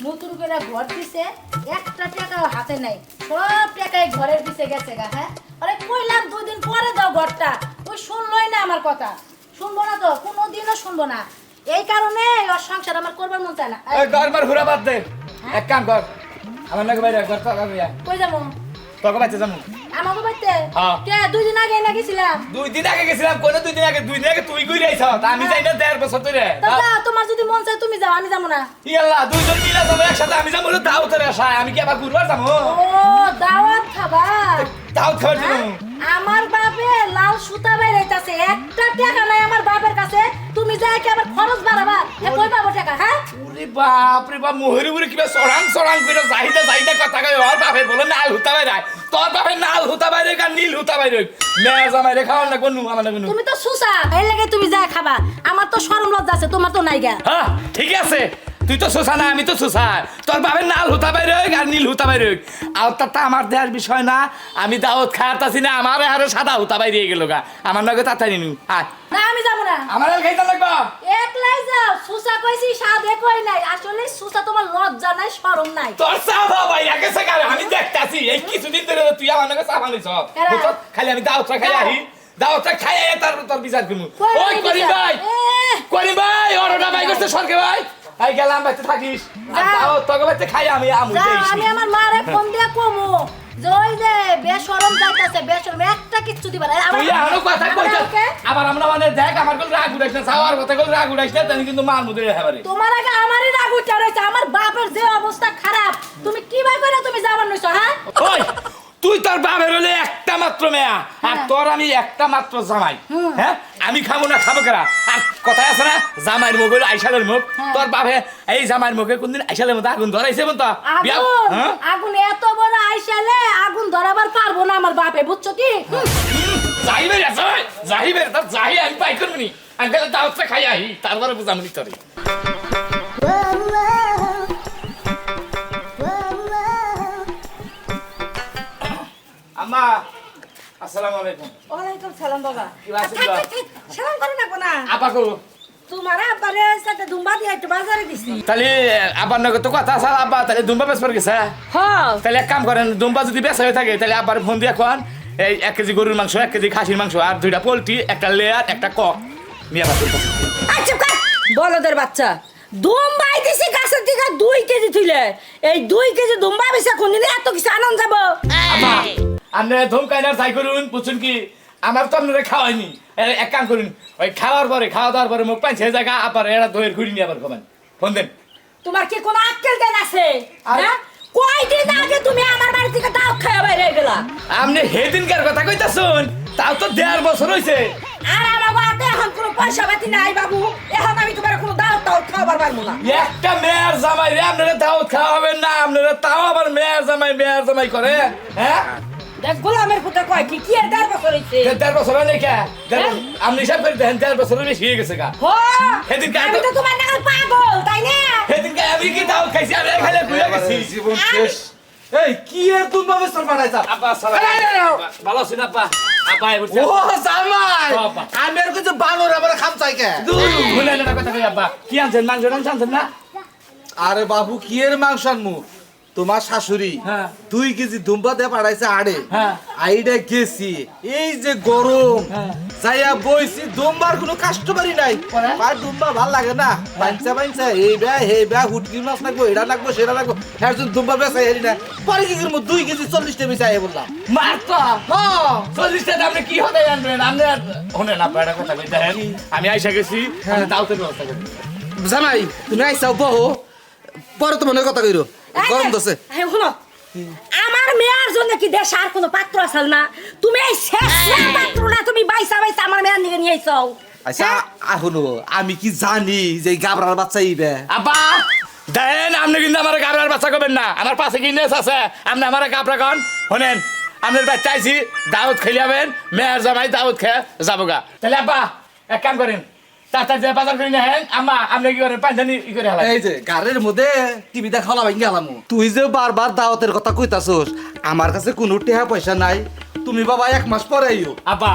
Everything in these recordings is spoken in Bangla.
নতুন করে ঘর দিছে, একটা টাকাও হাতে নাই, সব টাকাই ঘরের পিছে গেছে গা। হ্যাঁ, আরে কইলাম 2 দিন পরে দাও ঘরটা, ওই শুনলই না আমার কথা। শুনবো না তো, কোনোদিনও শুনবো না। এই কারণে ওর সংসার আমার করবার মন চায় না। এই ঘরবার ঘুরা বাদ দে, এক কাম কর, আমার নাকি বাইরে ঘর তো আগে কই যাবো? তোকে বাচ্চা যাবো। আমাকে বাইতে হ্যাঁ। কে 2 দিন আগে না গেছিলাম? 2 দিন আগে গেছিলাম, কোন 2 দিন আগে? 2 দিন আগে তুই কই রাইছ? আমি যাই না 1.5 বছর ধরে। তো যাও, তোমার যদি মন চায় তুমি যাও, আমি যাবো না। ইয়াল্লা, দুইজন মিলে যাবো একসাথে, আমি যাবো দাওয়াতের আশায়। আমি কি আবার ঘুরবার যাবো? ও দাওয়াত খাবা? দাওয়াত খাবার জন্য। হ্যাঁ? আমার বাপে লাল সুতা বাইরাইতাছে, একটা টাকা নাই আমার বাপের কাছে। তুমি যাই কি আবার খরচ বাড়াবা? এ কই পাবো টাকা? হ্যাঁ, ওরে বাপ রে বাপ, মোহরি মুড়ি কিবা সরাং সরাং করে যাইদা কথা কয়। ওর বাপে বলে নাল হুতা বাইরে, তোর বাপে নাল হুতা বাইরে আর নীল হুতা বাইরে। মেয়ে জামাই রে খাওয়ার না কোন আমার না কোন। তুমি তো সুসা, এই লাগে তুমি যা খাবা। আমার তো শরম লজ্জা আছে, তোমার তো নাই গা। হ্যাঁ ঠিক আছে, তুই তো সুসা না, আমি তো সুসা। তোর বাপের নাল হুতা বাইরে আর নীল হুতা বাইরে। আর তারটা আমার দেওয়ার বিষয় না। আমি দাওয়াত খাওয়াতাছি না, আমার আরো সাদা হুতা বাইরে গেল গা। আমার নগে তাড়াতাড়ি নিউ। হ্যাঁ না, আমি যাবো না। আমার আর খাইতে লাগবা। একলাই যাও। সুসা কইছি, সাদে কই নাই। আসলে সুসা তোমার লজ্জা নাই, শরম নাই। তোর সাদা ভাই আগে সকালে আমি দেখতাছি এই কিছুদিন ধরে তুই আমার নগে সাফা নিছ। বুঝছ? খালি আমি দাওয়াতটা খাই আহি, দাওয়াতটা খাই তারপর তোর বিচার করবো। ওই করিম ভাই, করিম ভাই, অরোটা ভাই করছে সরকে ভাই। আই গেলাম বাইতে থাকিস। আর দাওয়াত তোকে বাইতে খাই আমি আমু যাও, দেইছি। আমি আমার মারে ফোন দিয়া কমু যে ওই যে বেশরম যাইতাছে, বেশরম একটা কিচ্ছু দিবা না। তুই আরো কথা কইছ। আবার আমরা মানে দেখ আমার কোন রাগ উঠাইছ না, সাওয়ার কথা কোন রাগ উঠাইছ না, তাই কিন্তু মার মুদে হেবারে। তোমার আগে আমারই রাগ উঠে রয়েছে। আমার বাপের যে অবস্থা খারাপ, তুমি কি ভাই করে তুমি যাবার নইছো? হ্যাঁ, ওই তুই তোর বাপের হলে একটা মাত্র মেয়া, আর তোর আমি একটা মাত্র জামাই। হ্যাঁ, আমি খাবো না, খাবো কেরা? আর কথা আছে না, জামাইয়ের মুখ হলো আইসালের মুখ। তোর বাপে এই জামাইয়ের মুখে কোনদিন আইসালের মতো আগুন ধরাইছে বল তো? আগুন আগুন এত বড় আইসালে আগুন ধরাবার পারবো না আমার বাপে, বুঝছো কি? যাইবের আছে, যাইবের তার যাই আমি পাই করবনি। আমি গেলে দাওয়াতটা খাই আহি, তারপরে বুঝামনি তোরে। আম্মা, আসসালামু আলাইকুম। ওয়ালাইকুম সালাম বাবা। কি বাসি থাক, বা? থাক, থাক, সালাম করো না কোনা। আপা কো তোমার আব্বারে সাথে দুম্বা দিয়ে একটু বাজারে দিছি। তাহলে আবার নগদ তো কথা আছে, আব্বা তাহলে দুম্বা বেশ পড়ে গেছে। হ্যাঁ, তাহলে এক কাম করেন, দুম্বা যদি বেচা হয়ে থাকে তাহলে আবার ফোন দিয়ে কোন এই 1 কেজি গরুর মাংস, 1 কেজি খাসির মাংস, আর 2টা পোলট্রি, একটা লেয়ার, একটা কক নিয়ে আবার চলতে। আচ্ছা কাট বলদের বাচ্চা। দুম্বাই দিছি গাছের দিকে 2 কেজি তুলে। এই 2 কেজি দুম্বা বেচা কোনদিন এত কিছু আনন্দ যাবো? আম্মা আপনি ধমকাই না যাই করুন, বুঝছেন কি? আমার তো আপনারা খাওয়াইনি। এক কাম করুন, ওই খাওয়া দাওয়ার পরে মুখ পাইছে জায়গা আবার এরা দইয়ের ঘুরি নিয়ে আবার খাবেন। ফোন দেন। তোমার কি কোনো আক্কেল দেন আছে? আর- হ্যাঁ, কয়দিন আগে তুমি আমার বাড়ি থেকে দাও খাওয়া বাইরে গেলা। আপনি সেদিনকার কথা কইতাছুন, তাও তো 1.5 বছর হয়েছে। আর আমার বাড়িতে এখন কোনো পয়সা পাতি নাই বাবু। এখন আমি তোমার কোনো দাওয়াত খাওয়াবার পারবো না। একটা মেয়ের জামাই রে আপনারা দাওয়াত খাওয়াবেন না, আপনারা তাও আবার মেয়ের জামাই করে। হ্যাঁ, দেখ গোলামের পুতে কয় কি কি 1.5 বছর হইছে। 1.5 বছর হয় নাকি? আপনি হিসাব করে দেখেন 1.5 বছরের বেশি হয়ে গেছে গা। হো, সেদিনকে আমি তো তোমার নাগাল পাগল, তাই না? সেদিনকে আমি কি দাওয়াত খাইছি? আমি খাইলে ঘুরে গেছি। জীবন শেষ। এই কি এর তুমি ভাবে সর বানাইছা? আপা আসসালাম। ভালো আছেন আপা? আপা এবার ও জামাই, বাবা। আমি আর কিছু বানর আবার খাম চাই কে? ভুলে না কথা কই আপা। কি আনছেন? মাংস আনছেন না? আরে বাবু কি এর মাংস আনমু? তোমার শাশুড়ি হ্যাঁ। 2 কেজি দুম্বা দিয়ে পাঠাইছে আড়ে। হ্যাঁ। আইডা গেছি, এই যে গরম হ্যাঁ। যাইয়া বইছি, দুম্বার কোনো কাস্টমারই নাই। পরে? আর দুম্বা ভাল লাগে না, বাইনছা এই ব্যা হে ব্যা হুটকি মাছ লাগবো, এটা লাগবো সেটা লাগবো, একজন দুম্বা বেচা হেরি না। পরে কি করবো, 2 কেজি 40 টাকা বেচা বললাম। মারতো। হ্যাঁ 40 টাকা আপনি কি হতে আনবেন? আপনি শুনেন আপা একটা কথা কই দেখেন, আমি আইসা গেছি, আমি দাওয়াতের ব্যবস্থা করি। জামাই তুমি আইসাও বহু, পরে তো মনে কথা কইরো, গরম দছে। এই শুনো, আমার মেয়ের জন্য কি দেশ আর কোনো পাত্র আছে না? তুমি এই শেষ পাত্রটা তুমি বাইসা আমার মেয়ের নিয়ে নিয়ে আইছো। আচ্ছা আহুনো, আমি কি জানি যে গাবরার বাচ্চা ইবে? আপা দেন, আপনি কিন্তু আমার গাবরার বাচ্চা করবেন না। আমার পাশে কি নেস আছে, আপনি আমার গাবরা কন। শোনেন, আপনার বাচ্চা আইছি, দাওয়াত খেলিয়াবেন, মেয়ের জামাই দাওয়াত খেয়ে যাবো গা। তাহলে আপা এক কাম করেন, তাড়াতাড়ি যে বাজার করে নেন। আম্মা আপনি কি করেন, পাঁচজানি ই করে হালাই। এই যে গাড়ির মধ্যে টিভি দেখা হলা ভাঙ্গি গেলাম। তুই যে বারবার দাওয়াতের কথা কইতাছস, আমার কাছে কোনো টাকা পয়সা নাই। তুমি বাবা 1 মাস পরে আইও। আপা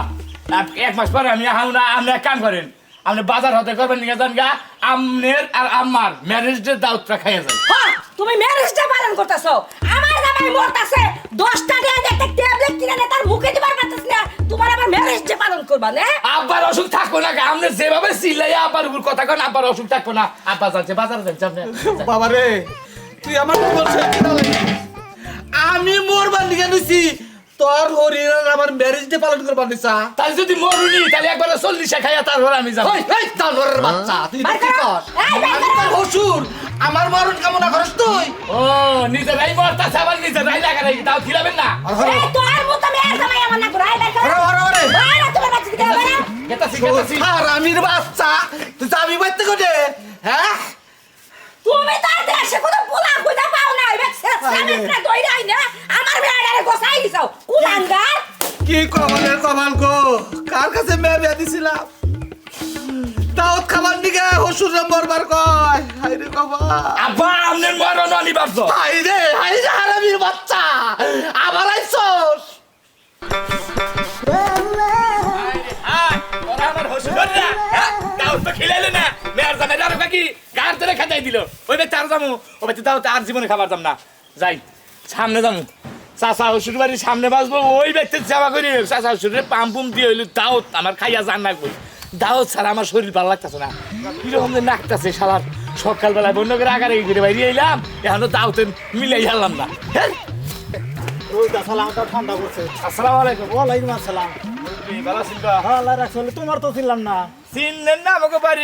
1 মাস পরে আমি আহাও না, আপনি এক কাম করেন, আপনি বাজার হতে করবেন নিয়ে যান গা আমনের আর আমার ম্যারেজ ডে দাওয়াতটা খাইয়া যান হ্যাঁ তুমি ম্যারেজটা পালন করতেছো আমার জামাই মরতাছে 10টা দিয়ে একটা ট্যাবলেট কিনে নে তার মুখে দিবার পারতাছ না তোমার আবার ম্যারেজটা পালন করবা না আব্বার অসুখ থাকবো না আপনি যেভাবে চিল্লাইয়া আব্বার উপর কথা কন আব্বার অসুখ থাকবো না আব্বা যাচ্ছে বাজারে যাচ্ছে আপনি বাবা রে তুই আমার জীবন শেষ করে দিলি। আমি মরবার লিগে নিছি তোর হরির আর আমার ম্যারেজ ডে পালন করবার নিছা তাই যদি মরুনি তাহলে একবার 40 খাইয়া তারপর আমি যাবো ওই এই তালরের বাচ্চা তুই এটা কি কর এই, বের আমি তোর হসুর আমার মরণ কামনা করস তুই ও নিজেরাই মরতাছে আবার নিজেরাই লাগাই দাও খিলাবেন না এই তোর মতো মেয়ের জামাই আমার না ঘুরাই বের কর ওরে ওরে ওরে বাইরে তোমার বাচ্চা দিতে হবে না গেতাছি গেতাছি হারামির বাচ্চা তুই যাবি বাইতে কোটে হ্যাঁ তুমি তো আর দেশে কোনো পোলা খুঁজে পাও না এবার সেমিস্টার দইরাই না আমার মেয়েটারে গোসাই দিছাও কুলাঙ্গার কি কমালের কমাল গো কার কাছে মেয়ে বিয়া দিছিলাম দাওত খাবার দিকে হসুরে মরবার কয় হাই রে বাবা আব্বা আপনার মরণ অনিবার্য হাই রে হারামির বাচ্চা আবার আইছস ওরা আমার হসুর না দাও তো খিলাইলে না মেয়ার জামাই আর কি গার ধরে খাটাই দিল ওই বে তার যামু ও বে তাও তার জীবনে খাবার যাম না যাই সামনে যামু চাচা শ্বশুর বাড়ির সামনে বাসবো ওই ব্যক্তির সেবা করি চাচা শ্বশুরের পাম্প পুম দিয়ে হইলো দাও আমার খাইয়া জান রাখবো দাও ছাড়া আমার শরীর ভালো লাগতেছে না কিরকম যে নাকতেছে শালার সকালবেলায় বন্য করে আগারে ঘুরে বাইরে এলাম এখনো দাওতে মিলাই হারলাম না হ্যাঁ রোদা সালামটা ঠান্ডা করছে আসসালামু আলাইকুম ওয়ালাইকুম আসসালাম ভালো আছেন হ্যাঁ আল্লাহ রাখছে তোমার তো ছিলাম না চিনলেন না আমাকে বাড়ি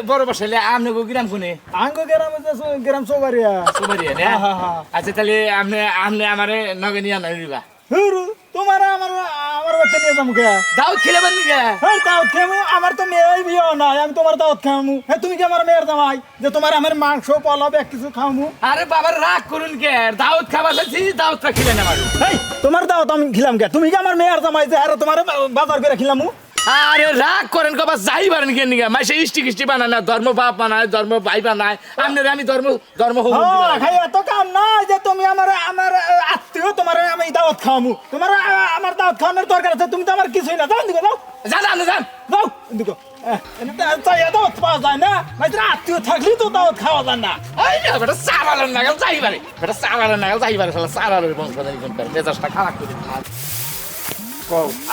বড় বসাইলে আপনি গ্রাম কোনে আঙ্গ গ্রামে যে গ্রাম চৌবাড়িয়া সুবারিয়া না হ্যাঁ, হ্যাঁ। আচ্ছা তাহলে আপনি আপনি আমারে নগে নিয়ে আনা দিবা হুরু তোমার আমার আমার বাচ্চা নিয়ে যাবো কে দাও খেলেবেন নি কে হ্যাঁ দাওয়াত খামু আমার তো মেয়ে বিয়ে নাই আমি তোমার দাওয়াত খামু হ্যাঁ তুমি কি আমার মেয়ের জামাই যে তোমার আমার মাংস পোলাও এক কিছু খামু আরে বাবার রাগ করুন কে দাউদ খাবার লাগছি দাউদটা খিলেন আমার এই তোমার দাওয়াত আমি খিলাম কে তুমি কি আমার মেয়ের জামাই যে আর তোমার বাজার করে খিলামু আরে রাগ করেন কবা যাই পারেন কেন নিগা মাসে ইষ্টি কিষ্টি বানায় না ধর্ম বাপ বানায় ধর্ম ভাই বানায় আপনার আমি ধর্ম ধর্ম হবো হ্যাঁ খাই এত কাম নাই যে তুমি আমার আমার আত্মীয় তোমার আমি দাওয়াত খাওয়ামু তোমার আমার দাওয়াত খাওয়ানোর দরকার আছে তুমি তো আমার কিছুই না যাও দিকে যাও জান আপনি যান যাও দিকে দাওয়াত পাওয়া যায় না মাইত্র আত্মীয় থাকলেই তো দাওয়াত খাওয়া যায় না ওই না বেটা সারালের নাগাল যাই পারে বেটা সারালের নাগাল যাই পারে শালা সারালের বংশধর কোন করে মেজাজটা খারাপ করে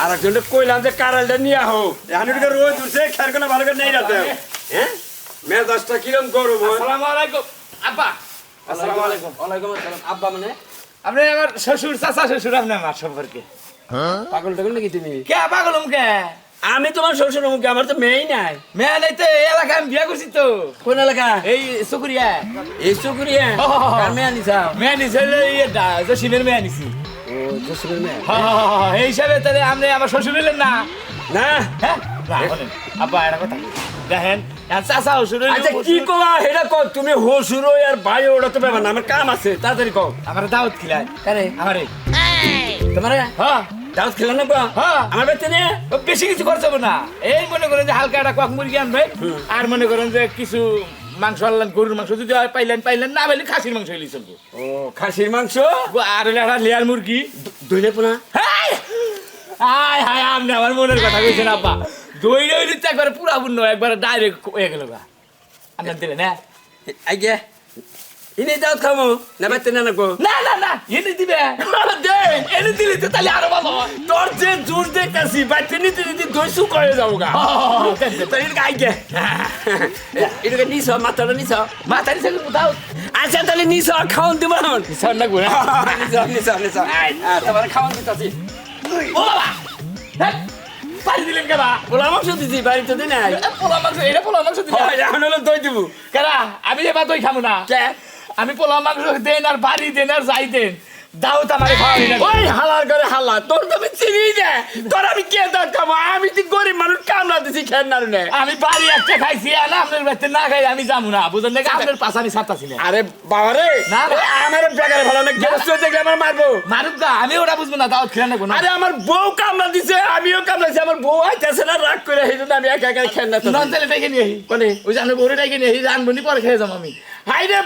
আর একজনকে কইলাম যে কারালটা নিয়ে আহো এখন এদিকে রোদ উঠছে খেয়ার কোনো ভালো করে নেই রাতে হ্যাঁ মেজাজটা কিরম গরম হয় আসসালামু আলাইকুম আব্বা আসসালামু আলাইকুম ওয়ালাইকুম আসসালাম আব্বা মানে আপনি আমার শ্বশুর চাচা শ্বশুর আপনি আমার সম্পর্কে পাগল টাগল নাকি তুমি কে পাগলম কে আমি তোমার শ্বশুর মুখে আমার তো মেয়েই নাই মেয়ে নাই তো এই এলাকায় আমি বিয়া করছি তো কোন এলাকা এই চকুরিয়া এই চকুরিয়া কার মেয়ে আনিছাও মেয়ে নিছে জসিমের মেয়ে নিছি ও শ্বশুরের মেয়ে এই হিসাবে তাহলে আপনি আমার শ্বশুর হইলেন না না হ্যাঁ না বলেন আব্বা এটা কথা দেখেন চাচা শ্বশুর আচ্ছা কি কোয়া এটা কও তুমি হসুর আর ভাই ওটা তো ব্যাপার না আমার কাম আছে তাড়াতাড়ি কও আমার দাওয়াত খিলায় কারে আমারে তোমার হ্যাঁ দাওয়াত খেলা না গো হ্যাঁ। আমার বেতে নিয়ে ও বেশি কিছু খরচ হবে না এই মনে করেন যে হালকা একটা কক মুরগি আনবে আর মনে করেন যে কিছু মাংস আনলেন গরুর মাংস যদি হয় পাইলেন পাইলেন না পাইলে খাসির মাংস হইলে চলবো ও খাসির মাংস আর হইলে একটা লেয়ার মুরগি দইলে পোনা হাই হাই হাই আপনি আমার মনের কথা কইছেন আব্বা দইলে হইলে তো একবারে পুরা পূর্ণ একবারে ডাইরেক্ট হয়ে গেল গা আপনার দিলেন হ্যাঁ আইগে ইনি দাওয়াত খামো না বেতে না গো না না না এনে দিবে দেন এনে দিলে তো তাহলে আরো ভালো হয় তোর যে জোর দেখতেছি বাচ্চা নিতে নিতে দই শুক হয়ে যাবো গা তাই এটা আইগে এটাকে নিছ মাথাটা নিছ মাথারি থেকে কোথাও আচ্ছা তাহলে নিছ খাওয়ান দিব এখন নিছান না গুনা নিছ তোমার খাওয়ান দিতেছি ও বাবা হ্যাঁ পারি দিলেন কেবা পোলা মাংস দিছি বাড়িতে দিই নাই পোলা মাংস এটা পোলা মাংস দিলে এখন হলো দই দিব কেরা আমি এবার দই খাবো না কে আমি পোলা মাংস দেন আর বাড়ি দেন আর যাই দেন দাওত আমার খাওয়াবি না ওই হালার করে হালা তোর তো আমি চিনি না তোর আমি কে দাঁত খাবো আমি তো গরিব মানুষ কামলা দিছি খেয়ে না রে আমি বাড়ি একটা খাইছি আর আপনার বাড়িতে না খাই আমি যাবো না বুঝলেন নাকি আপনার পাশে আমি ছাড়তাছি না আরে বাবা রে না, না। আমার বেকারে ভালো না গেস্ট দেখলে আমার মারবো মারুক দা আমি ওটা বুঝবো না দাওত খেলে নেবো না আরে আমার বউ কামলা দিছে আমিও কামলাছি আমার বউ আইতেছে না রাগ করে এই জন্য আমি একা একা খেয়ে না নন তেলে ডেকে নিয়ে কোনে ওই যে আপনার বউরে ডেকে নিয়ে রানবনি পরে খেয়ে যাবো আমি হাই রে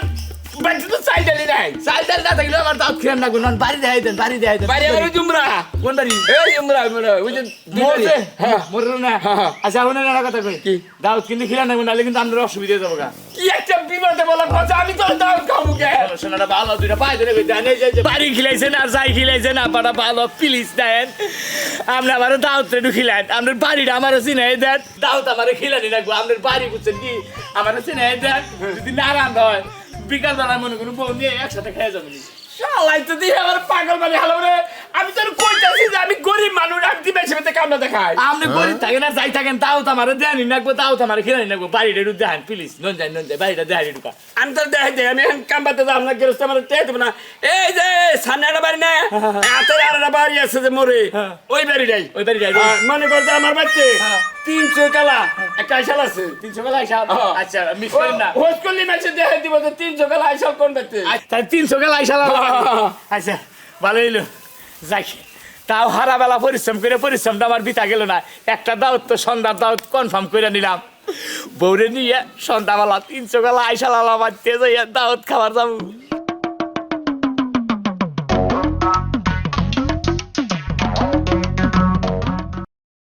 বাড়িতে তো চাই জানি নাই চাল ডাল না থাকলে আমার দাওয়াত খেলাম না গুণ বাড়ি দেখাই দেন বাড়ি দেখাই দেন বাড়ি আমার জুমরা কোন বাড়ি এই জুমরা ওই যে মরছে হ্যাঁ মরলো না হ্যাঁ। আচ্ছা শুনেন একটা কথা কই কি? দাওয়াত কিন্তু খিলা না নাহলে কিন্তু আপনার অসুবিধা হয়ে যাবো গা কি একটা বিপদে বলা কথা আমি তো দাওয়াত খাবো কে শোনাটা ভালো দুইটা পায়ে ধরে কই দেন এই যে বাড়ি খিলাইছেন আর যাই খিলাইছেন আপনারা ভালো প্লিজ দেন আপনি আমার দাওয়াত একটু খিলান আপনার বাড়িটা আমার চিনাই দেন দাওয়াত আমার খিলানি রাখবো আপনার বাড়ি বুঝছেন কি আমার চিনাই দেন যদি না রান্ধ হয় বিকাল বেলা মনে করুন বউ নিয়ে একসাথে খেয়ে যাবেন শালাই তো দিয়ে আমার পাগল মানে হলো রে আমি তোর কইতাছি যে আমি গরিব মানুষ আমি দিবে সেতে কামনা দেখাই আপনি গরিব থাকেন আর যাই থাকেন তাও তো আমার দেয়ানি রাখবো তাও তো আমার খিলানি রাখবো বাড়িটা একটু দেখান প্লিজ নন যাই বাড়িটা দেখাই একটু আমি তোর দেখাই দে আমি এখন কাম পাতে যাম না গেরস্ত আমার টেয়ে দেবো না এই যে সামনে একটা বাড়ি না হাতের আর একটা বাড়ি আছে যে মোরে ওই বাড়িটাই ওই বাড়িটাই মনে কর যে আমার বাচ্চে 300 কালা একটা আইসাল আছে 300 বেলা আইসা আচ্ছা মিস করেন না হোস্ট করলি মেসে দেখাই দিব যে 300 কালা আইসাল কোন বাচ্চে তাই 300 বেলা আইসা আচ্ছা ভালো হইলো যাই তাও হারা বেলা পরিশ্রম করে পরিশ্রমটা আমার বিতা গেল না একটা দাওয়াত তো সন্ধ্যার দাওয়াত কনফার্ম করে নিলাম বউরে নিয়ে সন্ধ্যাবেলা 300 বেলা আইসা লালা বাড়তে যাইয়া দাওয়াত খাবার যাবো